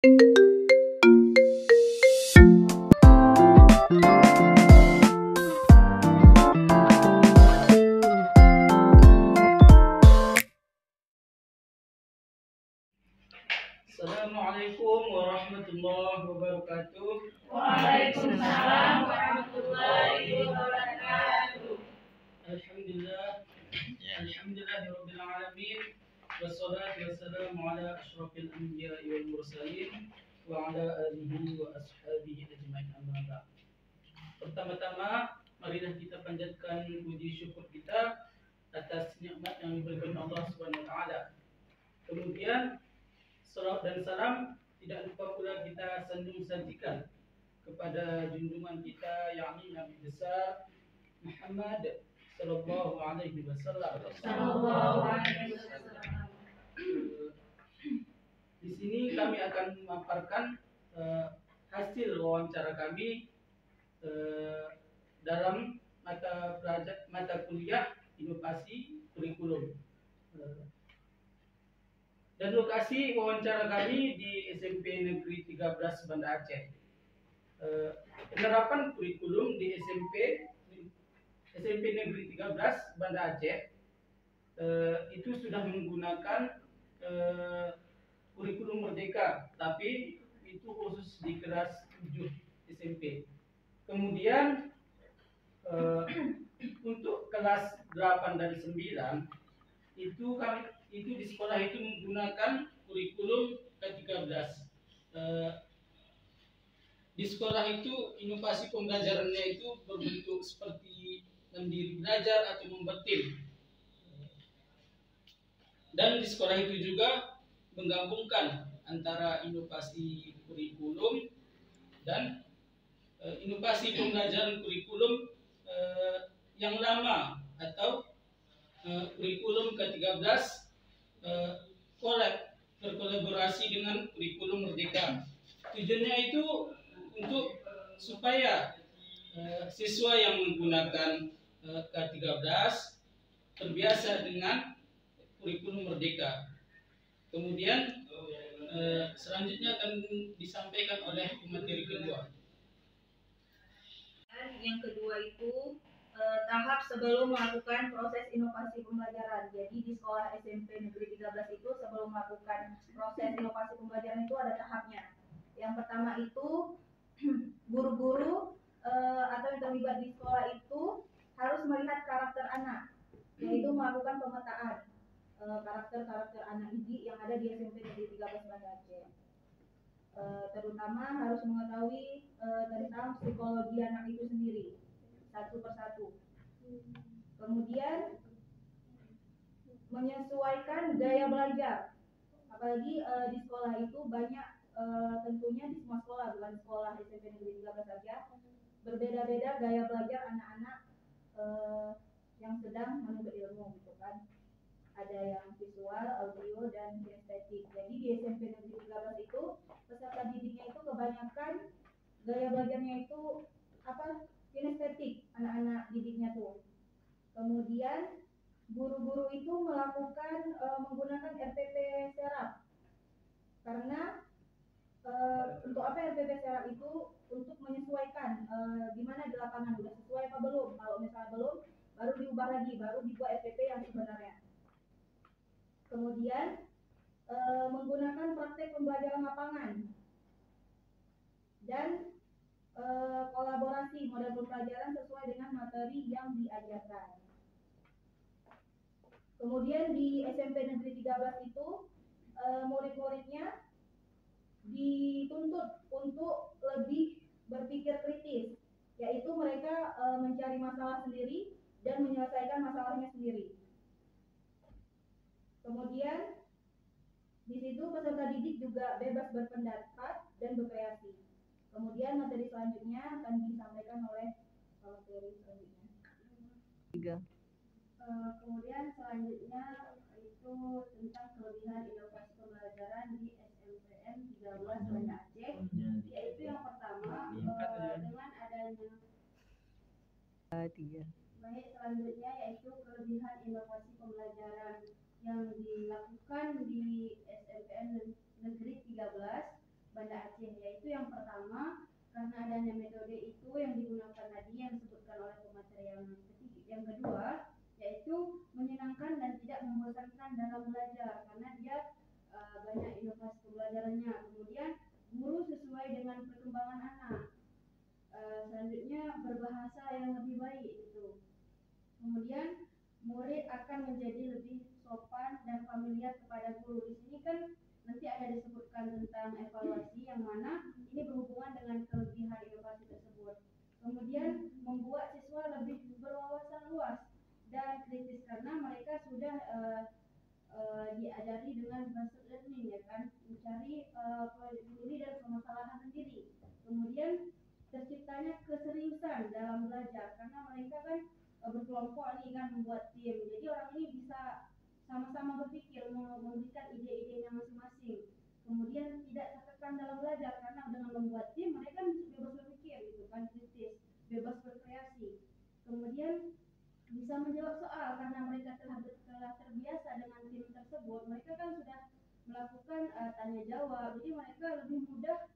Assalamualaikum warahmatullahi wabarakatuh. Waalaikumsalam warahmatullahi wabarakatuh. Alhamdulillahirabbil alamin. Wassalatu wassalamu ala asyrafil anbiya'i wal mursalin wa ala alihi wa ashabihi ajmain, amma ba'd. Pertama-tama, marilah kita panjatkan puji syukur kita atas nikmat yang diberikan Allah Subhanahu wa taala. Kemudian salawat dan salam tidak lupa pula kita sanjung-sanjikan kepada junjungan kita, yakni Nabi besar Muhammad sallallahu alaihi wasallam. Di sini kami akan memaparkan hasil wawancara kami dalam mata kuliah inovasi kurikulum. Dan lokasi wawancara kami di SMP Negeri 13 Banda Aceh. Penerapan kurikulum di SMP Negeri 13 Banda Aceh itu sudah menggunakan kurikulum merdeka, tapi itu khusus di kelas 7 SMP. Kemudian untuk kelas 8 dan 9 itu di sekolah itu menggunakan kurikulum K13. Di sekolah itu inovasi pembelajarannya itu berbentuk seperti mandiri belajar atau membuat tim. Dan di sekolah itu juga menggabungkan antara inovasi kurikulum dan inovasi pembelajaran kurikulum yang lama atau kurikulum K13 berkolaborasi dengan kurikulum merdeka. Tujuannya itu untuk supaya siswa yang menggunakan K13 terbiasa dengan kurikulum merdeka. Kemudian selanjutnya akan disampaikan oleh pemateri kedua. Yang kedua itu tahap sebelum melakukan proses inovasi pembelajaran. Jadi di sekolah SMP Negeri 13 itu sebelum melakukan proses inovasi pembelajaran itu ada tahapnya. Yang pertama itu guru-guru atau yang terlibat di sekolah itu harus melihat karakter anak, yaitu melakukan pemetaan karakter anak didik yang ada di SMP Negeri 13 Banda Aceh. Terutama harus mengetahui tentang psikologi anak itu sendiri satu persatu. Kemudian menyesuaikan gaya belajar, apalagi di sekolah itu banyak, tentunya di semua sekolah, bukan sekolah SMP Negeri 13 saja, berbeda-beda gaya belajar anak-anak yang sedang menuntut ilmu, gitu kan. Ada yang visual, audio, dan kinestetik. Jadi di SMP Negeri 13 itu peserta didiknya itu kebanyakan gaya belajarnya itu kinestetik, anak-anak didiknya tuh. Kemudian guru-guru itu melakukan menggunakan RPP serap, karena untuk apa RPP serap itu? Untuk menyesuaikan gimana di lapangan udah sesuai apa belum. Kalau misalnya belum, baru diubah lagi, baru dibuat RPP yang sebenarnya. Kemudian menggunakan praktek pembelajaran lapangan dan kolaborasi model pembelajaran sesuai dengan materi yang diajarkan. Kemudian di SMP Negeri 13 itu murid-muridnya dituntut untuk lebih berpikir kritis, yaitu mereka mencari masalah sendiri dan menyelesaikan masalahnya sendiri. Kemudian di situ peserta didik juga bebas berpendapat dan berkreasi. Kemudian materi selanjutnya akan disampaikan oleh materi selanjutnya. Kemudian selanjutnya itu tentang kelebihan inovasi pembelajaran di SMPN 13 Banda Aceh, yaitu yang pertama dengan adanya baik, selanjutnya yaitu kelebihan inovasi pembelajaran yang dilakukan di SMPN Negeri 13 pertama, karena adanya metode itu yang digunakan tadi yang disebutkan oleh pemateri yang kedua, yaitu menyenangkan dan tidak membosankan dalam belajar karena dia banyak inovasi pembelajarannya. Kemudian guru sesuai dengan perkembangan anak. Selanjutnya berbahasa yang lebih baik gitu. Kemudian murid akan menjadi lebih sopan dan familiar kepada guru. Di sini kan nanti ada disebutkan tentang evaluasi yang mana ini berhubungan dengan kelebihan inovasi tersebut. Kemudian membuat siswa lebih berwawasan luas dan kritis karena mereka sudah diajari dengan basic learning ya kan, mencari peduli dan permasalahan sendiri. Kemudian terciptanya keseriusan dalam belajar karena mereka kan berkelompok nih kan, membuat tim. Jadi orang ini bisa sama-sama berpikir, memberikan ide-idenya masing-masing. Kemudian tidak tertekan dalam belajar karena dengan membuat tim mereka bebas berpikir gitu kan, kritis, bebas berkreasi. Kemudian bisa menjawab soal karena mereka telah terbiasa dengan tim tersebut. Mereka kan sudah melakukan tanya jawab, jadi mereka lebih mudah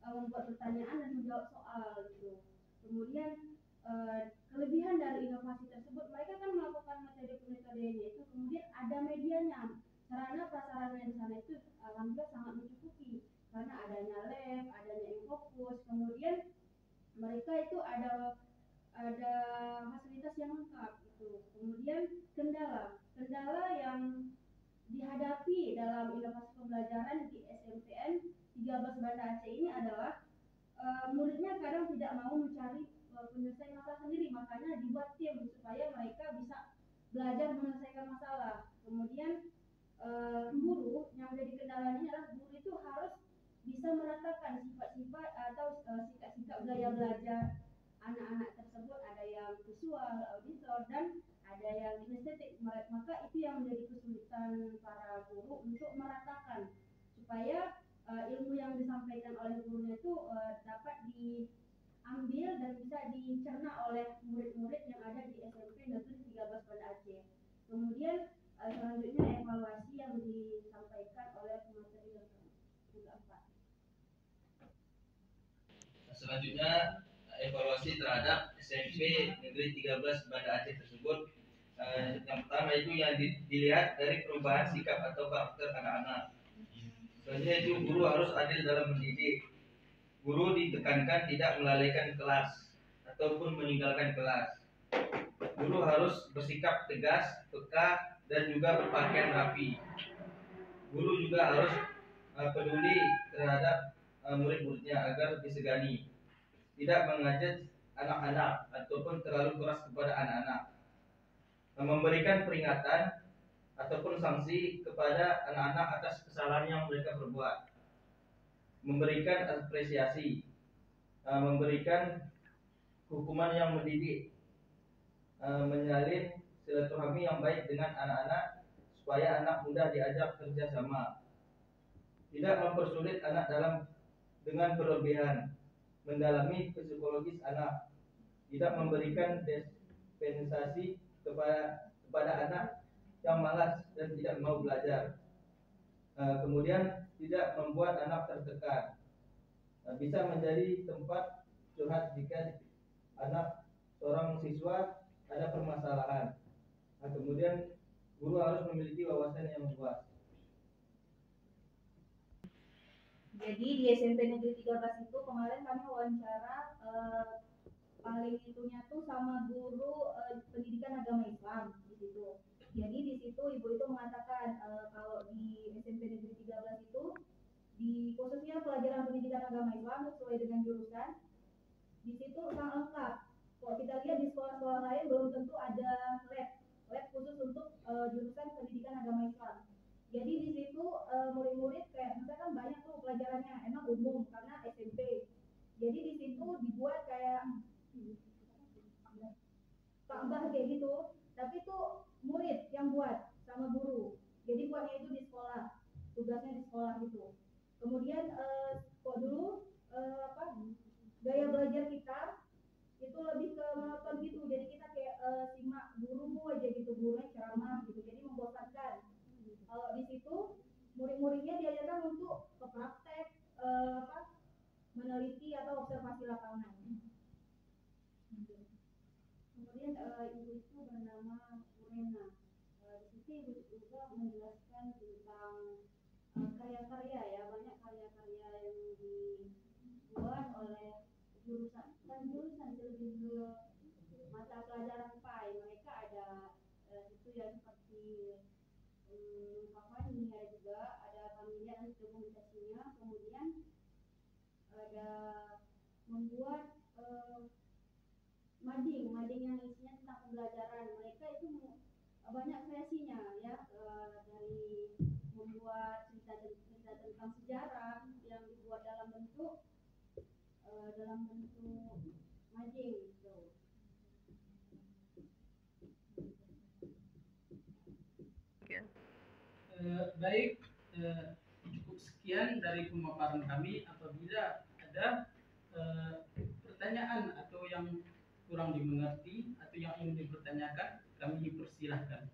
membuat pertanyaan dan menjawab soal gitu. Kemudian kelebihan dari inovasi tersebut, mereka kan melakukan metode-metodenya itu, kemudian ada medianya, sarana prasarana di sana itu alhamdulillah sangat mencukupi karena adanya lab, adanya infokus, kemudian mereka itu ada fasilitas yang lengkap gitu. Kemudian kendala yang dihadapi dalam inovasi pembelajaran di SMPN 13 Banda Aceh ini adalah muridnya kadang tidak mau mencari penyelesaian masalah sendiri, makanya dibuat tim supaya mereka bisa belajar menyelesaikan masalah. Kemudian guru yang menjadi kendalanya adalah guru itu harus bisa meratakan sifat-sifat atau sikap-sikap gaya belajar anak-anak tersebut, ada yang visual, auditor, dan ada yang kinestetik. Maka itu yang menjadi kesulitan para guru untuk meratakan supaya ilmu yang disampaikan oleh gurunya itu dapat diambil dan bisa dicerna oleh murid-murid yang ada di SMP Negeri 13 Banda Aceh. Kemudian selanjutnya evaluasi yang disampaikan oleh pemateri yang keempat. Selanjutnya evaluasi terhadap SMP Negeri 13 Banda Aceh tersebut. Yang pertama itu yang dilihat dari perubahan sikap atau karakter anak-anak. Selanjutnya itu guru harus adil dalam mendidik. Guru ditekankan tidak melalaikan kelas ataupun meninggalkan kelas. Guru harus bersikap tegas, peka, dan juga berpakaian rapi. Guru juga harus peduli terhadap murid-muridnya agar disegani. Tidak mengajak anak-anak ataupun terlalu keras kepada anak-anak. Memberikan peringatan ataupun sanksi kepada anak-anak atas kesalahan yang mereka perbuat. Memberikan apresiasi, memberikan hukuman yang mendidik, menjalin silaturahmi yang baik dengan anak-anak supaya anak mudah diajak kerjasama. Tidak mempersulit anak dengan berlebihan, mendalami psikologis anak, tidak memberikan dispensasi kepada anak yang malas dan tidak mau belajar. Kemudian tidak membuat anak tertekan. Bisa menjadi tempat curhat jika anak seorang siswa ada permasalahan. Kemudian guru harus memiliki wawasan yang luas. Jadi di SMP Negeri 13 itu kemarin kami wawancara paling itunya tuh sama guru pendidikan agama Islam di situ. Jadi di situ ibu itu mengatakan kalau di SMP Negeri 13 itu di khususnya pelajaran pendidikan agama Islam sesuai dengan jurusan di situ sangat lengkap. Kalau kita lihat di sekolah-sekolah lain belum tentu ada lab khusus untuk jurusan pendidikan agama Islam. Jadi di situ murid-murid kayak misalkan banyak tuh pelajarannya emang umum karena SMP. Jadi di situ dibuat kayak tambah kayak gitu, tapi tuh murid yang buat sama guru. Jadi buatnya itu di sekolah, tugasnya di sekolah gitu. Kemudian kok dulu gaya belajar kita itu lebih ke monoton gitu. Jadi kita kayak simak guru aja gitu, gurunya ceramah gitu. Jadi membosankan. Kalau di situ murid-muridnya diajarkan untuk ke praktek meneliti atau observasi lapangan. Kemudian ibu itu bernama Urena. Di sini ibu juga menjelaskan tentang karya-karya ya, banyak karya-karya yang dibuat oleh jurusan lebih ke mata pelajaran PAI. Mereka ada itu ya seperti ini ada juga ada familiar dokumentasinya, kemudian ada membuat mading yang isinya tentang pembelajaran. Mereka itu banyak kreasinya ya, dari membuat cerita tentang sejarah yang dibuat dalam bentuk mading gitu. Baik, cukup sekian dari pemaparan kami. Apabila ada pertanyaan atau yang kurang dimengerti atau yang ingin dipertanyakan, kami persilahkan.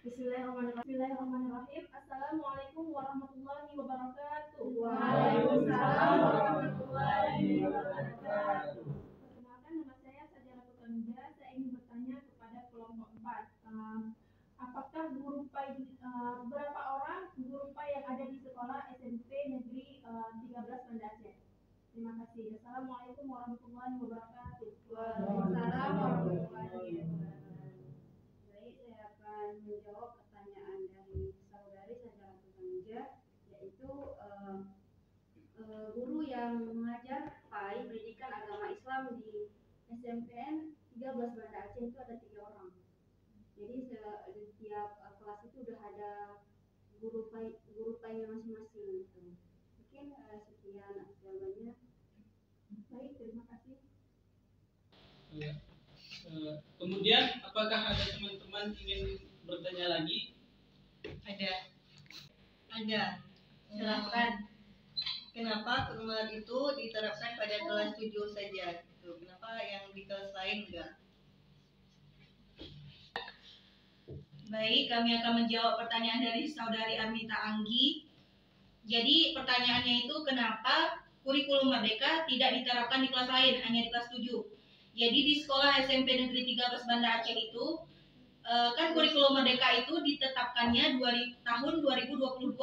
Bismillahirrahmanirrahim. Assalamualaikum warahmatullahi wabarakatuh. Waalaikumsalam warahmatullahi wabarakatuh. Perkenalkan, nama saya Sajara Putra. Saya ingin bertanya kepada kelompok 4. Apakah berapa orang guru PAI yang ada di sekolah SMP Negeri 13 Banda Aceh? Terima kasih. Assalamualaikum warahmatullahi wabarakatuh. Waalaikumsalam warahmatullahi wabarakatuh. Baik, saya akan menjawab pertanyaan dari saudari Sajara Putra, yaitu guru yang mengajar PAI pendidikan agama Islam di SMPN 13 Banda Aceh itu ada 3 orang. Jadi di setiap kelas itu udah ada guru PAI masing-masing gitu. Mungkin sekian jawabannya. Baik, terima kasih. Kemudian apakah ada teman-teman ingin bertanya lagi? Ada. Silakan. Kenapa kurma itu diterapkan pada kelas 7 saja? Kenapa yang di kelas lain enggak? Baik, kami akan menjawab pertanyaan dari saudari Armita Anggi. Jadi pertanyaannya itu kenapa kurikulum Merdeka tidak diterapkan di kelas lain, hanya di kelas 7. Jadi di sekolah SMP Negeri 13 Banda Aceh itu kan kurikulum Merdeka itu ditetapkannya tahun 2022.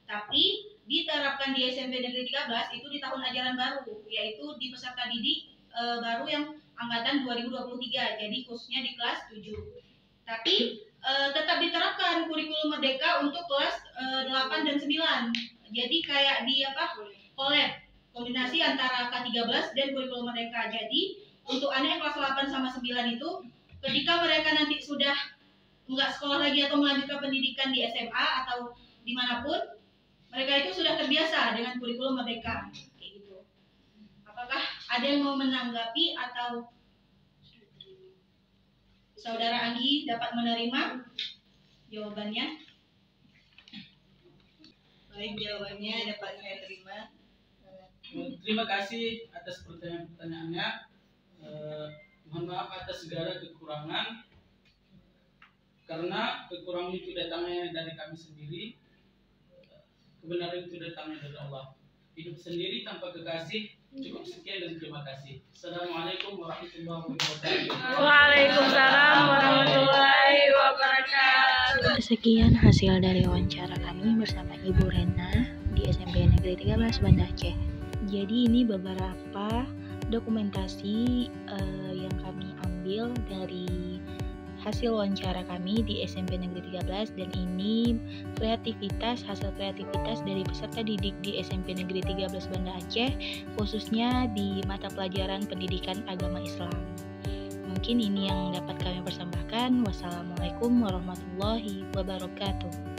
Tapi diterapkan di SMP Negeri 13 itu di tahun ajaran baru, yaitu di peserta didik baru yang angkatan 2023. Jadi khususnya di kelas 7. Tapi tetap diterapkan kurikulum Merdeka untuk kelas 8 dan 9. Jadi kayak di kombinasi antara K13 dan kurikulum Merdeka. Jadi untuk anak kelas 8 sama 9 itu ketika mereka nanti sudah enggak sekolah lagi atau melanjutkan pendidikan di SMA atau dimanapun, mereka itu sudah terbiasa dengan kurikulum Merdeka. Kayak gitu. Apakah ada yang mau menanggapi atau Saudara Anggi dapat menerima jawabannya? Baik, jawabannya dapat saya terima. Terima kasih atas pertanyaannya. Mohon maaf atas segala kekurangan, karena kekurangan itu datangnya dari kami sendiri, kebenaran itu datangnya dari Allah. Hidup sendiri tanpa kekasih. Cukup sekian dan terima kasih. Assalamualaikum warahmatullahi wabarakatuh. Waalaikumsalam warahmatullahi wabarakatuh. Sekian hasil dari wawancara kami bersama Ibu Rena di SMP Negeri 13 Banda Aceh. Jadi ini beberapa dokumentasi yang kami ambil dari hasil wawancara kami di SMP Negeri 13, dan ini hasil kreativitas dari peserta didik di SMP Negeri 13 Banda Aceh, khususnya di mata pelajaran pendidikan agama Islam. Mungkin ini yang dapat kami persembahkan. Wassalamualaikum warahmatullahi wabarakatuh.